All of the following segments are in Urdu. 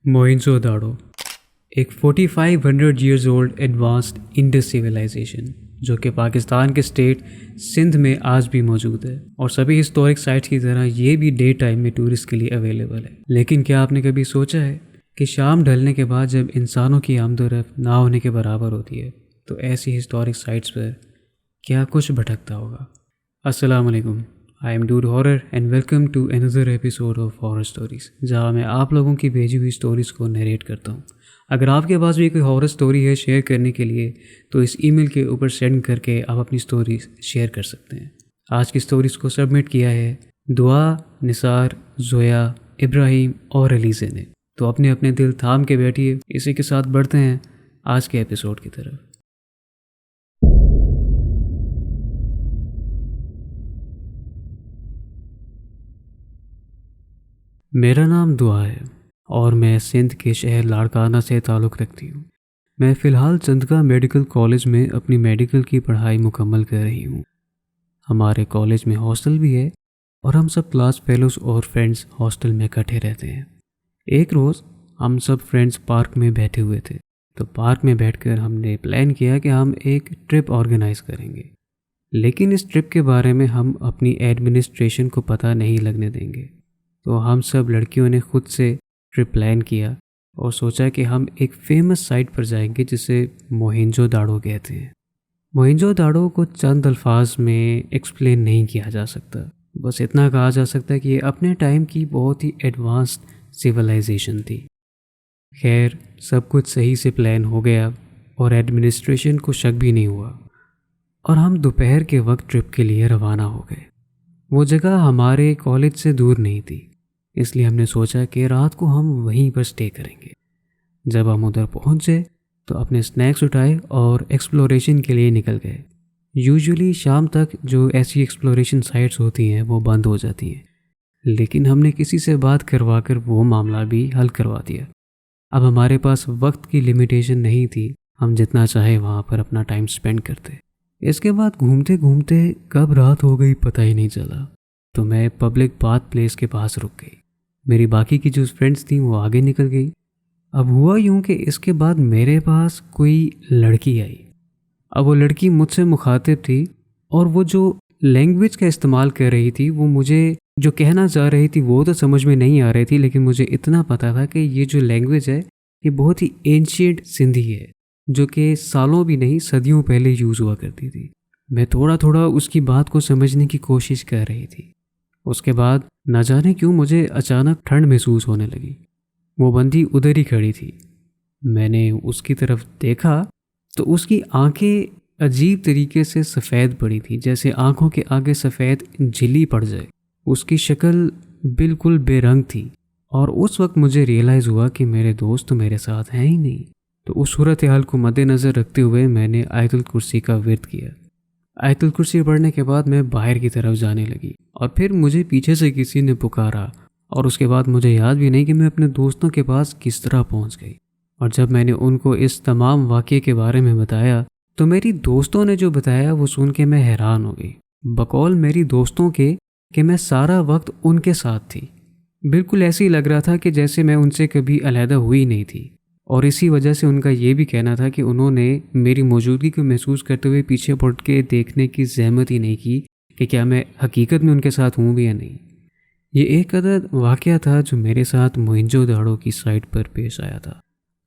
موہنجو داڑو ایک 4500 years old advanced Indus civilisation جو کہ پاکستان کے اسٹیٹ سندھ میں آج بھی موجود ہے، اور سبھی ہسٹورک سائٹس کی طرح یہ بھی ڈے ٹائم میں ٹورسٹ کے لیے اویلیبل ہے۔ لیکن کیا آپ نے کبھی سوچا ہے کہ شام ڈھلنے کے بعد جب انسانوں کی آمد و رفت نہ ہونے کے برابر ہوتی ہے تو ایسی ہسٹورک سائٹس پر کیا کچھ بھٹکتا ہوگا؟ السلام علیکم، I am dude horror and welcome to another episode of horror stories, جہاں میں آپ لوگوں کی بھیجی ہوئی اسٹوریز کو نیریٹ کرتا ہوں۔ اگر آپ کے پاس بھی کوئی ہارر اسٹوری ہے شیئر کرنے کے لیے تو اس ای میل کے اوپر سینڈ کر کے آپ اپنی اسٹوریز شیئر کر سکتے ہیں۔ آج کی اسٹوریز کو سبمٹ کیا ہے دعا، نثار، زویا، ابراہیم اور علیزے نے۔ تو اپنے دل تھام کے بیٹھیے، اسی کے ساتھ بڑھتے ہیں آج کے ایپیسوڈ کی طرف۔ میرا نام دعا ہے اور میں سندھ کے شہر لاڑکانہ سے تعلق رکھتی ہوں۔ میں فی الحال چندکا میڈیکل کالج میں اپنی میڈیکل کی پڑھائی مکمل کر رہی ہوں۔ ہمارے کالج میں ہاسٹل بھی ہے اور ہم سب کلاس فیلوز اور فرینڈز ہاسٹل میں اکٹھے رہتے ہیں۔ ایک روز ہم سب فرینڈز پارک میں بیٹھے ہوئے تھے، تو پارک میں بیٹھ کر ہم نے پلان کیا کہ ہم ایک ٹرپ آرگنائز کریں گے، لیکن اس ٹرپ کے بارے میں ہم اپنی ایڈمنسٹریشن کو پتہ نہیں لگنے دیں گے۔ تو ہم سب لڑکیوں نے خود سے ٹرپ پلان کیا اور سوچا کہ ہم ایک فیمس سائٹ پر جائیں گے جسے موہنجو داڑو کہتے ہیں۔ موہنجو داڑو کو چند الفاظ میں ایکسپلین نہیں کیا جا سکتا، بس اتنا کہا جا سکتا ہے کہ یہ اپنے ٹائم کی بہت ہی ایڈوانسڈ سویلائزیشن تھی۔ خیر، سب کچھ صحیح سے پلان ہو گیا اور ایڈمنسٹریشن کو شک بھی نہیں ہوا، اور ہم دوپہر کے وقت ٹرپ کے لیے روانہ ہو گئے۔ وہ جگہ ہمارے کالج سے دور نہیں تھی، اس لیے ہم نے سوچا کہ رات کو ہم وہیں پر سٹے کریں گے۔ جب ہم ادھر پہنچے تو اپنے سنیکس اٹھائے اور ایکسپلوریشن کے لیے نکل گئے۔ یوزولی شام تک جو ایسی ایکسپلوریشن سائٹس ہوتی ہیں وہ بند ہو جاتی ہیں، لیکن ہم نے کسی سے بات کروا کر وہ معاملہ بھی حل کروا دیا۔ اب ہمارے پاس وقت کی لمیٹیشن نہیں تھی، ہم جتنا چاہے وہاں پر اپنا ٹائم سپینڈ کرتے۔ اس کے بعد گھومتے گھومتے کب رات ہو گئی پتہ ہی نہیں چلا، تو میں پبلک باتھ پلیس کے پاس رک گئی۔ میری باقی کی جو فرینڈس تھیں وہ آگے نکل گئی۔ اب ہوا یوں کہ اس کے بعد میرے پاس کوئی لڑکی آئی۔ اب وہ لڑکی مجھ سے مخاطب تھی، اور وہ جو لینگویج کا استعمال کر رہی تھی وہ مجھے جو کہنا چاہ رہی تھی وہ تو سمجھ میں نہیں آ رہی تھی، لیکن مجھے اتنا پتہ تھا کہ یہ جو لینگویج ہے یہ بہت ہی اینشینٹ سندھی ہے، جو کہ سالوں بھی نہیں صدیوں پہلے یوز ہوا کرتی تھی۔ میں تھوڑا تھوڑا اس کی بات کو سمجھنے کی کوشش کر رہی تھی۔ اس کے بعد نہ جانے کیوں مجھے اچانک ٹھنڈ محسوس ہونے لگی۔ وہ بندی ادھر ہی کھڑی تھی۔ میں نے اس کی طرف دیکھا تو اس کی آنکھیں عجیب طریقے سے سفید پڑی تھی، جیسے آنکھوں کے آگے سفید جھلی پڑ جائے۔ اس کی شکل بالکل بے رنگ تھی، اور اس وقت مجھے ریئلائز ہوا کہ میرے دوست تو میرے ساتھ ہیں ہی نہیں۔ تو اس صورتحال کو مد نظر رکھتے ہوئے میں نے آیت الکرسی کا ورد کیا۔ آیت الکرسی پڑھنے کے بعد میں باہر کی طرف جانے لگی، اور پھر مجھے پیچھے سے کسی نے پکارا، اور اس کے بعد مجھے یاد بھی نہیں کہ میں اپنے دوستوں کے پاس کس طرح پہنچ گئی۔ اور جب میں نے ان کو اس تمام واقعے کے بارے میں بتایا تو میری دوستوں نے جو بتایا وہ سن کے میں حیران ہو گئی، بقول میری دوستوں کے کہ میں سارا وقت ان کے ساتھ تھی۔ بالکل ایسے ہی لگ رہا تھا کہ جیسے میں ان سے کبھی علیحدہ ہوئی نہیں تھی، اور اسی وجہ سے ان کا یہ بھی کہنا تھا کہ انہوں نے میری موجودگی کو محسوس کرتے ہوئے پیچھے پلٹ کے دیکھنے کی زحمت ہی نہیں کی کہ کیا میں حقیقت میں ان کے ساتھ ہوں بھی یا نہیں۔ یہ ایک عدد واقعہ تھا جو میرے ساتھ موہنجو داڑو کی سائٹ پر پیش آیا تھا۔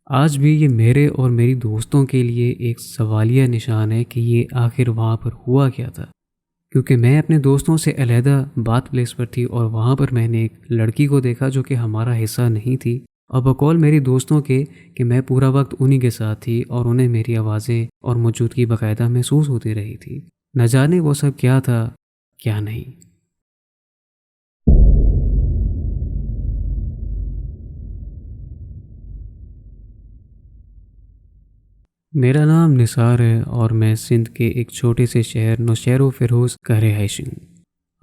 آج بھی یہ میرے اور میری دوستوں کے لیے ایک سوالیہ نشان ہے کہ یہ آخر وہاں پر ہوا کیا تھا، کیونکہ میں اپنے دوستوں سے علیحدہ بات پلیس پر تھی، اور وہاں پر میں نے ایک لڑکی کو دیکھا جو کہ ہمارا حصہ نہیں تھی، اور بقول میری دوستوں کے کہ میں پورا وقت انہی کے ساتھ تھی، اور انہیں میری آوازیں اور موجودگی باقاعدہ محسوس ہوتی رہی تھی۔ نہ جانے وہ سب کیا تھا کیا نہیں۔ میرا نام نثار ہے اور میں سندھ کے ایک چھوٹے سے شہر نوشہر و فیروز کا رہائشی ہوں۔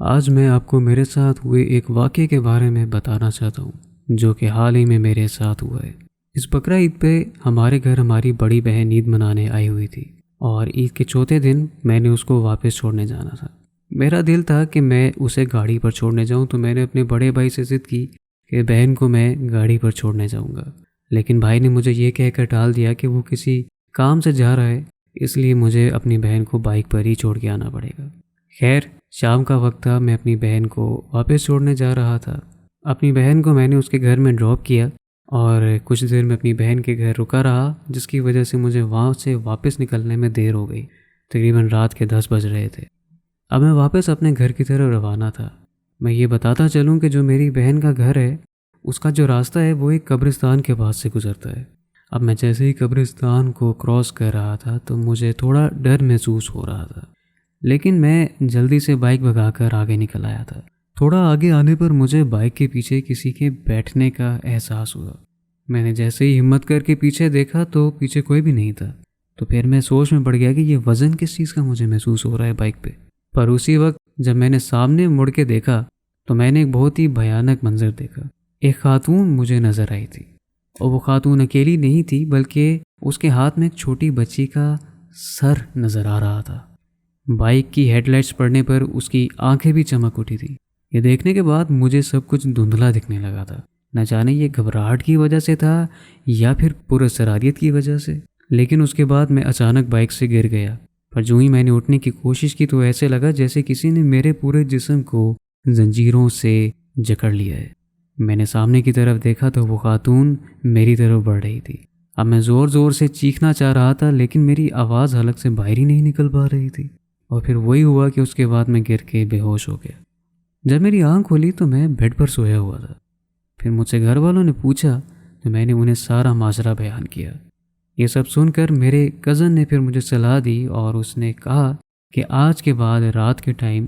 آج میں آپ کو میرے ساتھ ہوئے ایک واقعے کے بارے میں بتانا چاہتا ہوں جو کہ حال ہی میں میرے ساتھ ہوا ہے۔ اس بقرہ عید پہ ہمارے گھر ہماری بڑی بہن عید منانے آئی ہوئی تھی، اور عید کے چوتھے دن میں نے اس کو واپس چھوڑنے جانا تھا۔ میرا دل تھا کہ میں اسے گاڑی پر چھوڑنے جاؤں، تو میں نے اپنے بڑے بھائی سے ضد کی کہ بہن کو میں گاڑی پر چھوڑنے جاؤں گا، لیکن بھائی نے مجھے یہ کہہ کر ٹال دیا کہ وہ کسی کام سے جا رہا ہے، اس لیے مجھے اپنی بہن کو بائک پر ہی چھوڑ کے آنا پڑے گا۔ خیر شام کا وقت تھا، میں اپنی بہن کو واپس چھوڑنے جا رہا تھا۔ اپنی بہن کو میں نے اس کے گھر میں ڈراپ کیا اور کچھ دیر میں اپنی بہن کے گھر رکا رہا، جس کی وجہ سے مجھے وہاں سے واپس نکلنے میں دیر ہو گئی۔ تقریباً رات کے 10 بج رہے تھے۔ اب میں واپس اپنے گھر کی طرف روانہ تھا۔ میں یہ بتاتا چلوں کہ جو میری بہن کا گھر ہے اس کا جو راستہ ہے وہ ایک قبرستان کے پاس سے گزرتا ہے۔ اب میں جیسے ہی قبرستان کو کراس کر رہا تھا تو مجھے تھوڑا ڈر محسوس ہو رہا تھا، لیکن میں جلدی سے بائک بھگا کر آگے نکل آیا تھا۔ تھوڑا آگے آنے پر مجھے بائک کے پیچھے کسی کے بیٹھنے کا احساس ہوا۔ میں نے جیسے ہی ہمت کر کے پیچھے دیکھا تو پیچھے کوئی بھی نہیں تھا۔ تو پھر میں سوچ میں پڑ گیا کہ یہ وزن کس چیز کا مجھے محسوس ہو رہا ہے بائک پہ۔ پر اسی وقت جب میں نے سامنے مڑ کے دیکھا تو میں نے ایک بہت ہی بھیانک منظر دیکھا۔ ایک خاتون مجھے نظر آئی تھی، اور وہ خاتون اکیلی نہیں تھی بلکہ اس کے ہاتھ میں ایک چھوٹی بچی کا سر نظر آ رہا تھا۔ بائک کی ہیڈ لائٹس پڑنے پر اس کی آنکھیں بھی چمک اٹھی تھی۔ یہ دیکھنے کے بعد مجھے سب کچھ دھندلا دکھنے لگا تھا۔ نہ جانے یہ گھبراہٹ کی وجہ سے تھا یا پھر پراسراریت کی وجہ سے، لیکن اس کے بعد میں اچانک بائک سے گر گیا۔ پر جو ہی میں نے اٹھنے کی کوشش کی تو ایسے لگا جیسے کسی نے میرے پورے جسم کو زنجیروں سے جکڑ لیا ہے۔ میں نے سامنے کی طرف دیکھا تو وہ خاتون میری طرف بڑھ رہی تھی۔ اب میں زور زور سے چیخنا چاہ رہا تھا لیکن میری آواز حلق سے باہر ہی نہیں نکل پا رہی تھی، اور پھر وہی ہوا کہ اس کے بعد میں گر کے بے ہوش ہو گیا۔ جب میری آنکھ کھلی تو میں بیڈ پر سویا ہوا تھا۔ پھر مجھ سے گھر والوں نے پوچھا تو میں نے انہیں سارا ماجرا بیان کیا۔ یہ سب سن کر میرے کزن نے پھر مجھے صلاح دی اور اس نے کہا کہ آج کے بعد رات کے ٹائم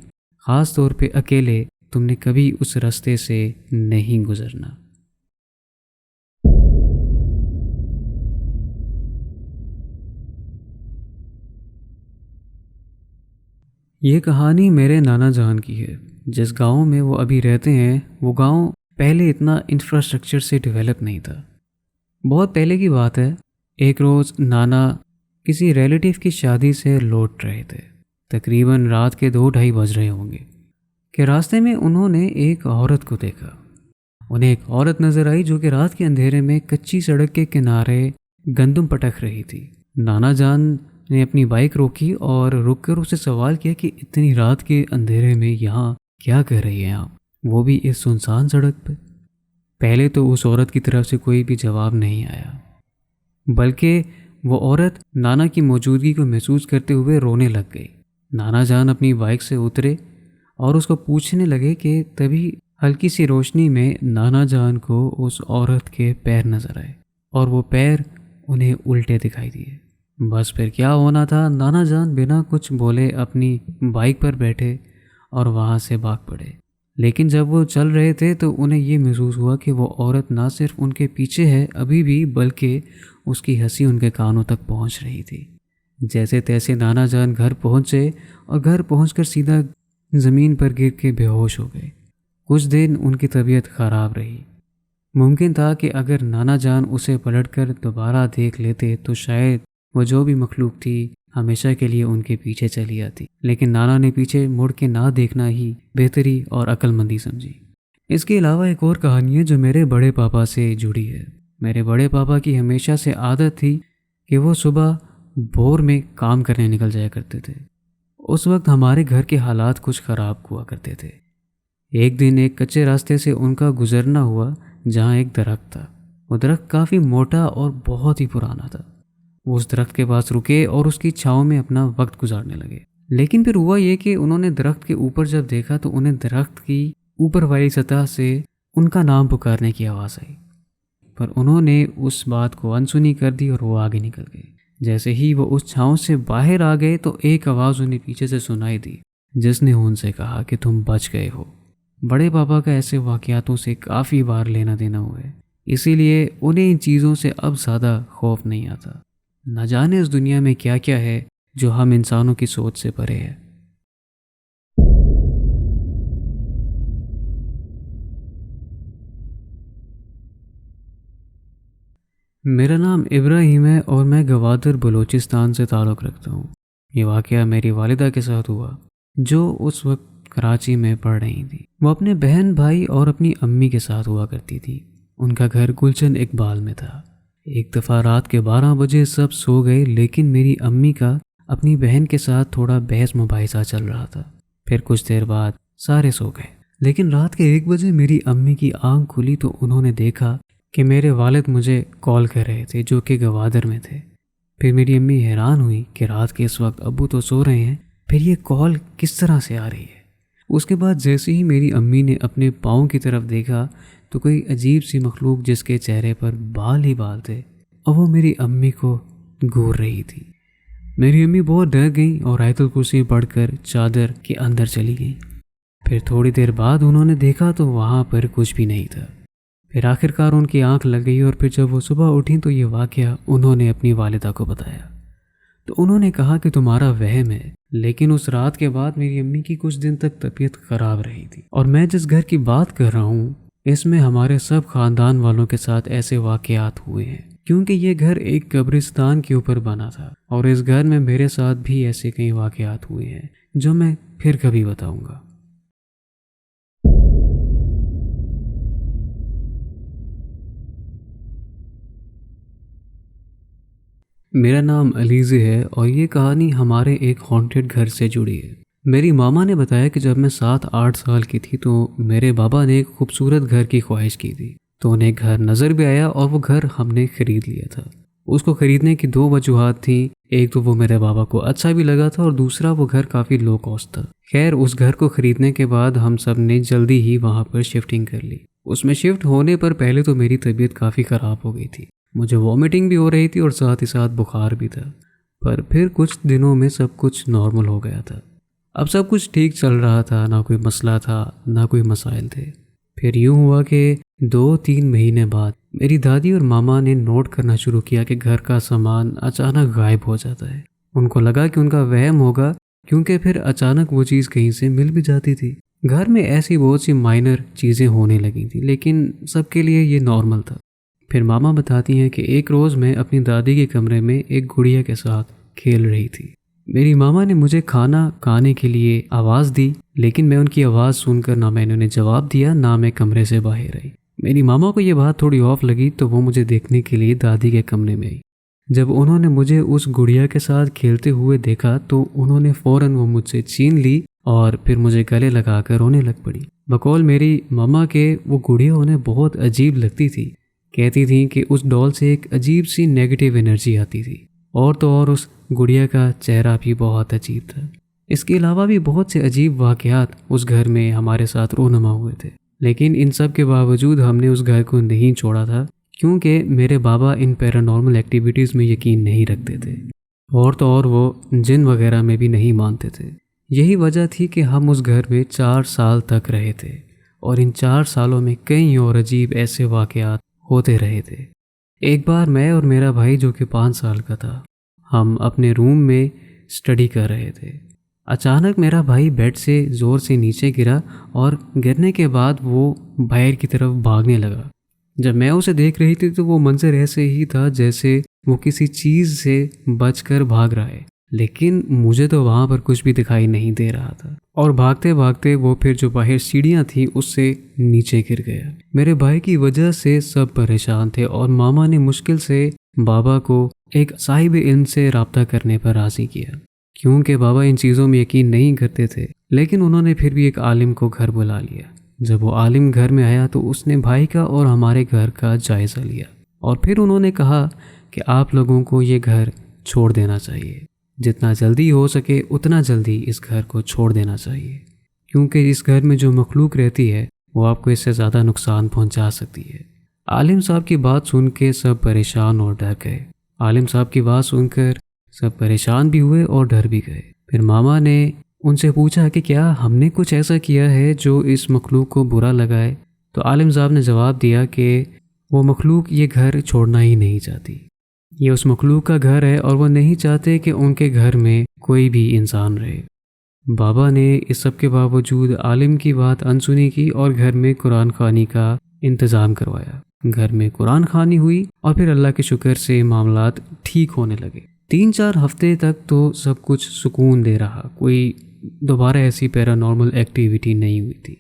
خاص طور پہ اکیلے تم نے کبھی اس راستے سے نہیں گزرنا۔ یہ کہانی میرے نانا جان کی ہے۔ جس گاؤں میں وہ ابھی رہتے ہیں وہ گاؤں پہلے اتنا انفراسٹرکچر سے ڈیولپ نہیں تھا۔ بہت پہلے کی بات ہے، ایک روز نانا کسی ریلیٹیو کی شادی سے لوٹ رہے تھے۔ تقریباً رات کے 2-2:30 بج رہے ہوں گے کہ راستے میں انہوں نے ایک عورت کو دیکھا۔ انہیں ایک عورت نظر آئی جو کہ رات کے اندھیرے میں کچی سڑک کے کنارے گندم پٹک رہی تھی۔ نانا جان نے اپنی بائک روکی اور رک کر اسے سوال کیا کہ اتنی رات کے اندھیرے میں یہاں کیا کر رہی ہیں آپ، وہ بھی اس سنسان سڑک پہ؟ پہلے تو اس عورت کی طرف سے کوئی بھی جواب نہیں آیا، بلکہ وہ عورت نانا کی موجودگی کو محسوس کرتے ہوئے رونے لگ گئی۔ نانا جان اپنی بائک سے اترے اور اس کو پوچھنے لگے کہ تبھی ہلکی سی روشنی میں نانا جان کو اس عورت کے پیر نظر آئے اور وہ پیر انہیں الٹے دکھائی دیے۔ بس پھر کیا ہونا تھا، نانا جان بنا کچھ بولے اپنی بائک پر بیٹھے اور وہاں سے بھاگ پڑے۔ لیکن جب وہ چل رہے تھے تو انہیں یہ محسوس ہوا کہ وہ عورت نہ صرف ان کے پیچھے ہے ابھی بھی، بلکہ اس کی ہنسی ان کے کانوں تک پہنچ رہی تھی۔ جیسے تیسے نانا جان گھر پہنچے اور گھر پہنچ کر سیدھا زمین پر گر کے بے ہوش ہو گئے۔ کچھ دن ان کی طبیعت خراب رہی۔ ممکن تھا کہ اگر نانا جان اسے پلٹ کر دوبارہ دیکھ لیتے تو شاید وہ جو بھی مخلوق تھی ہمیشہ کے لیے ان کے پیچھے چلی آتی، لیکن نانا نے پیچھے مڑ کے نہ دیکھنا ہی بہتری اور عقل مندی سمجھی۔ اس کے علاوہ ایک اور کہانی ہے جو میرے بڑے پاپا سے جڑی ہے۔ میرے بڑے پاپا کی ہمیشہ سے عادت تھی کہ وہ صبح بھور میں کام کرنے نکل جایا کرتے تھے۔ اس وقت ہمارے گھر کے حالات کچھ خراب ہوا کرتے تھے۔ ایک دن ایک کچے راستے سے ان کا گزرنا ہوا جہاں ایک درخت تھا۔ وہ درخت کافی موٹا اور بہت ہی پرانا تھا۔ وہ اس درخت کے پاس رکے اور اس کی چھاؤں میں اپنا وقت گزارنے لگے۔ لیکن پھر ہوا یہ کہ انہوں نے درخت کے اوپر جب دیکھا تو انہیں درخت کی اوپر والی سطح سے ان کا نام پکارنے کی آواز آئی، پر انہوں نے اس بات کو انسنی کر دی اور وہ آگے نکل گئے۔ جیسے ہی وہ اس چھاؤں سے باہر آ گئے تو ایک آواز انہیں پیچھے سے سنائی دی جس نے ان سے کہا کہ تم بچ گئے ہو۔ بڑے پاپا کا ایسے واقعاتوں سے کافی بار لینا دینا ہوا ہے، اسی لیے انہیں ان چیزوں سے اب زیادہ خوف نہیں آتا۔ نہ جانے اس دنیا میں کیا کیا ہے جو ہم انسانوں کی سوچ سے پرے ہے۔ میرا نام ابراہیم ہے اور میں گوادر بلوچستان سے تعلق رکھتا ہوں۔ یہ واقعہ میری والدہ کے ساتھ ہوا جو اس وقت کراچی میں پڑھ رہی تھیں۔ وہ اپنے بہن بھائی اور اپنی امی کے ساتھ ہوا کرتی تھی۔ ان کا گھر گلشن اقبال میں تھا۔ ایک دفعہ رات کے 12 بجے سب سو گئے، لیکن میری امی کا اپنی بہن کے ساتھ تھوڑا بحث مباحثہ چل رہا تھا۔ پھر کچھ دیر بعد سارے سو گئے، لیکن رات کے 1 بجے میری امی کی آنکھ کھلی تو انہوں نے دیکھا کہ میرے والد مجھے کال کر رہے تھے، جو کہ گوادر میں تھے۔ پھر میری امی حیران ہوئی کہ رات کے اس وقت ابو تو سو رہے ہیں، پھر یہ کال کس طرح سے آ رہی ہے۔ اس کے بعد جیسے ہی میری امی نے اپنے پاؤں کی طرف دیکھا تو کوئی عجیب سی مخلوق جس کے چہرے پر بال ہی بال تھے، اور وہ میری امی کو گھور رہی تھی۔ میری امی بہت ڈر گئیں اور آیت الکرسی پڑھ کر چادر کے اندر چلی گئیں۔ پھر تھوڑی دیر بعد انہوں نے دیکھا تو وہاں پر کچھ بھی نہیں تھا۔ پھر آخر کار ان کی آنکھ لگ گئی، اور پھر جب وہ صبح اٹھیں تو یہ واقعہ انہوں نے اپنی والدہ کو بتایا۔ تو انہوں نے کہا کہ تمہارا وہم ہے، لیکن اس رات کے بعد میری امی کی کچھ دن تک طبیعت خراب رہی تھی، اور میں جس گھر کی بات کر رہا ہوں اس میں ہمارے سب خاندان والوں کے ساتھ ایسے واقعات ہوئے ہیں، کیونکہ یہ گھر ایک قبرستان کے اوپر بنا تھا، اور اس گھر میں میرے ساتھ بھی ایسے کئی واقعات ہوئے ہیں جو میں پھر کبھی بتاؤں گا۔ میرا نام علیزی ہے، اور یہ کہانی ہمارے ایک ہانٹڈ گھر سے جڑی ہے۔ میری ماما نے بتایا کہ جب میں 7-8 سال کی تھی تو میرے بابا نے ایک خوبصورت گھر کی خواہش کی تھی، تو انہیں گھر نظر بھی آیا اور وہ گھر ہم نے خرید لیا تھا۔ اس کو خریدنے کی 2 وجوہات تھیں، ایک تو وہ میرے بابا کو اچھا بھی لگا تھا، اور دوسرا وہ گھر کافی لو کاسٹ تھا۔ خیر، اس گھر کو خریدنے کے بعد ہم سب نے جلدی ہی وہاں پر شفٹنگ کر لی۔ اس میں شفٹ ہونے پر پہلے تو میری طبیعت کافی خراب ہو گئی تھی، مجھے وامٹنگ بھی ہو رہی تھی اور ساتھ ہی ساتھ بخار بھی تھا، پر پھر کچھ دنوں میں سب کچھ نارمل ہو گیا تھا۔ اب سب کچھ ٹھیک چل رہا تھا، نہ کوئی مسئلہ تھا نہ کوئی مسائل تھے۔ پھر یوں ہوا کہ 2-3 مہینے بعد میری دادی اور ماما نے نوٹ کرنا شروع کیا کہ گھر کا سامان اچانک غائب ہو جاتا ہے۔ ان کو لگا کہ ان کا وہم ہوگا، کیونکہ پھر اچانک وہ چیز کہیں سے مل بھی جاتی تھی۔ گھر میں ایسی بہت سی مائنر چیزیں ہونے لگی تھیں، لیکن سب کے لیے یہ نارمل تھا۔ پھر ماما بتاتی ہیں کہ ایک روز میں اپنی دادی کے کمرے میں ایک گڑیا کے ساتھ کھیل رہی تھی۔ میری ماما نے مجھے کھانا کھانے کے لیے آواز دی، لیکن میں ان کی آواز سن کر نہ میں نے انہیں جواب دیا نہ میں کمرے سے باہر آئی۔ میری ماما کو یہ بات تھوڑی آف لگی تو وہ مجھے دیکھنے کے لیے دادی کے کمرے میں آئی۔ جب انہوں نے مجھے اس گڑیا کے ساتھ کھیلتے ہوئے دیکھا تو انہوں نے فوراً وہ مجھ سے چھین لی اور پھر مجھے گلے لگا کر رونے لگ پڑی۔ بقول میری ماما کے وہ گڑیا انہیں بہت عجیب لگتی تھی، کہتی تھیں کہ اس ڈول سے ایک عجیب سی نیگیٹو انرجی آتی تھی، اور تو اور اس گڑیا کا چہرہ بھی بہت عجیب تھا۔ اس کے علاوہ بھی بہت سے عجیب واقعات اس گھر میں ہمارے ساتھ رونما ہوئے تھے، لیکن ان سب کے باوجود ہم نے اس گھر کو نہیں چھوڑا تھا، کیونکہ میرے بابا ان پیرانارمل ایکٹیویٹیز میں یقین نہیں رکھتے تھے، اور تو اور وہ جن وغیرہ میں بھی نہیں مانتے تھے۔ یہی وجہ تھی کہ ہم اس گھر میں 4 سال تک رہے تھے، اور ان 4 سالوں میں کئی اور عجیب ایسے واقعات ہوتے رہے تھے۔ ایک بار میں اور میرا بھائی جو کہ 5 سال کا تھا، ہم اپنے روم میں اسٹڈی کر رہے تھے۔ اچانک میرا بھائی بیڈ سے زور سے نیچے گرا، اور گرنے کے بعد وہ باہر کی طرف بھاگنے لگا۔ جب میں اسے دیکھ رہی تھی تو وہ منظر ایسے ہی تھا جیسے وہ کسی چیز سے بچ کر بھاگ رہا ہے، لیکن مجھے تو وہاں پر کچھ بھی دکھائی نہیں دے رہا تھا، اور بھاگتے بھاگتے وہ پھر جو باہر سیڑھیاں تھیں اس سے نیچے گر گیا۔ میرے بھائی کی وجہ سے سب پریشان تھے، اور ماما نے مشکل سے بابا کو ایک صاحب علم سے رابطہ کرنے پر راضی کیا، کیونکہ بابا ان چیزوں میں یقین نہیں کرتے تھے، لیکن انہوں نے پھر بھی ایک عالم کو گھر بلا لیا۔ جب وہ عالم گھر میں آیا تو اس نے بھائی کا اور ہمارے گھر کا جائزہ لیا، اور پھر انہوں نے کہا کہ آپ لوگوں کو یہ گھر چھوڑ دینا چاہیے، جتنا جلدی ہو سکے اتنا جلدی اس گھر کو چھوڑ دینا چاہیے، کیونکہ اس گھر میں جو مخلوق رہتی ہے وہ آپ کو اس سے زیادہ نقصان پہنچا سکتی ہے۔ عالم صاحب کی بات سن کے سب پریشان اور ڈر گئے۔ عالم صاحب کی بات سن کر سب پریشان بھی ہوئے اور ڈر بھی گئے۔ پھر ماما نے ان سے پوچھا کہ کیا ہم نے کچھ ایسا کیا ہے جو اس مخلوق کو برا لگائے؟ تو عالم صاحب نے جواب دیا کہ وہ مخلوق یہ گھر چھوڑنا ہی نہیں چاہتی، یہ اس مخلوق کا گھر ہے اور وہ نہیں چاہتے کہ ان کے گھر میں کوئی بھی انسان رہے۔ بابا نے اس سب کے باوجود عالم کی بات انسنی کی اور گھر میں قرآن خوانی کا انتظام کروایا۔ گھر میں قرآن خوانی ہوئی اور پھر اللہ کے شکر سے معاملات ٹھیک ہونے لگے۔ 3-4 ہفتے تک تو سب کچھ سکون دے رہا، کوئی دوبارہ ایسی پیرانارمل ایکٹیویٹی نہیں ہوئی تھی۔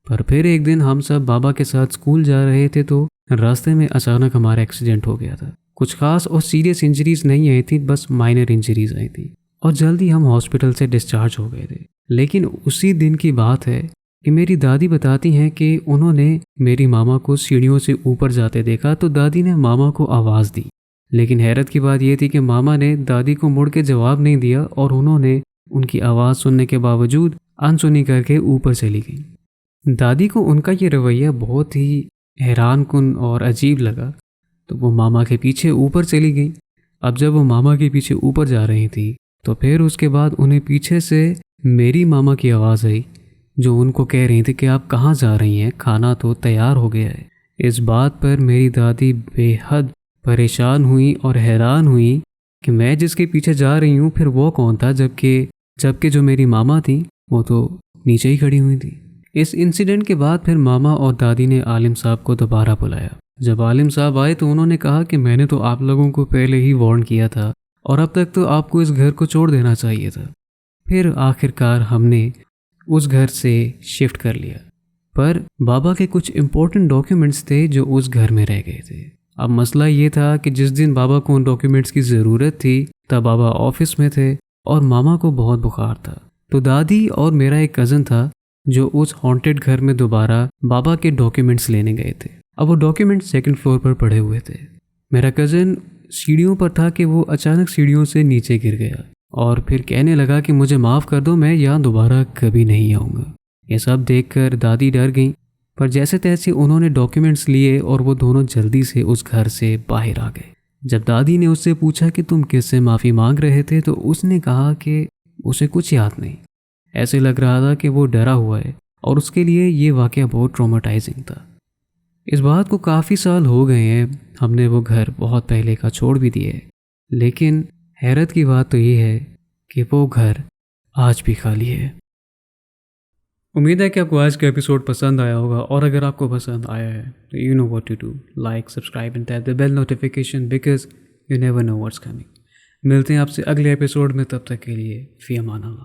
پر پھر ایک دن ہم سب بابا کے ساتھ اسکول جا رہے تھے تو راستے میں اچانک ہمارا ایکسیڈنٹ ہو گیا تھا۔ کچھ خاص اور سیریس انجریز نہیں آئی تھیں، بس مائنر انجریز آئی تھیں، اور جلدی ہم ہاسپٹل سے ڈسچارج ہو گئے تھے۔ لیکن اسی دن کی بات ہے کہ میری دادی بتاتی ہیں کہ انہوں نے میری ماما کو سیڑھیوں سے اوپر جاتے دیکھا تو دادی نے ماما کو آواز دی، لیکن حیرت کی بات یہ تھی کہ ماما نے دادی کو مڑ کے جواب نہیں دیا اور انہوں نے ان کی آواز سننے کے باوجود انسنی کر کے اوپر چلی گئی۔ دادی کو ان کا یہ رویہ بہت ہی حیران کن اور عجیب لگا، تو وہ ماما کے پیچھے اوپر چلی گئی۔ اب جب وہ ماما کے پیچھے اوپر جا رہی تھی تو پھر اس کے بعد انہیں پیچھے سے میری ماما کی آواز آئی جو ان کو کہہ رہی تھی کہ آپ کہاں جا رہی ہیں، کھانا تو تیار ہو گیا ہے۔ اس بات پر میری دادی بے حد پریشان ہوئی اور حیران ہوئی کہ میں جس کے پیچھے جا رہی ہوں پھر وہ کون تھا، جبکہ جو میری ماما تھیں وہ تو نیچے ہی کھڑی ہوئی تھی۔ اس انسیڈنٹ کے بعد پھر ماما اور دادی نے عالم صاحب کو دوبارہ بلایا۔ جب عالم صاحب آئے تو انہوں نے کہا کہ میں نے تو آپ لوگوں کو پہلے ہی وارن کیا تھا اور اب تک تو آپ کو اس گھر کو چھوڑ دینا چاہیے تھا۔ پھر آخر کار ہم نے اس گھر سے شفٹ کر لیا، پر بابا کے کچھ امپورٹنٹ ڈاکیومنٹس تھے جو اس گھر میں رہ گئے تھے۔ اب مسئلہ یہ تھا کہ جس دن بابا کو ان ڈاکیومنٹس کی ضرورت تھی تب بابا آفس میں تھے اور ماما کو بہت بخار تھا، تو دادی اور میرا ایک کزن تھا جو اس ہانٹڈ گھر میں دوبارہ بابا کے ڈاکیومنٹس لینے گئے تھے۔ اب وہ ڈاکیومنٹس سیکنڈ فلور پر پڑے ہوئے تھے۔ میرا کزن سیڑھیوں پر تھا کہ وہ اچانک سیڑھیوں سے نیچے گر گیا اور پھر کہنے لگا کہ مجھے معاف کر دو، میں یہاں دوبارہ کبھی نہیں آؤں گا۔ یہ سب دیکھ کر دادی ڈر گئیں، پر جیسے تیسے انہوں نے ڈاکیومنٹس لیے اور وہ دونوں جلدی سے اس گھر سے باہر آ گئے۔ جب دادی نے اس سے پوچھا کہ تم کس سے معافی مانگ رہے تھے تو اس نے کہا کہ اسے کچھ یاد نہیں، ایسے لگ رہا تھا کہ وہ ڈرا ہوا ہے اور اس کے لیے یہ واقعہ بہت ٹرامیٹائزنگ تھا۔ اس بات کو کافی سال ہو گئے ہیں، ہم نے وہ گھر بہت پہلے کا چھوڑ بھی دیا ہے، لیکن حیرت کی بات تو یہ ہے کہ وہ گھر آج بھی خالی ہے۔ امید ہے کہ آپ کو آج کا ایپیسوڈ پسند آیا ہوگا، اور اگر آپ کو پسند آیا ہے تو you know what to do, like, subscribe and tap the bell notification because you never know what's coming. ملتے ہیں آپ سے اگلے ایپیسوڈ میں، تب تک کے لیے فی امان اللہ۔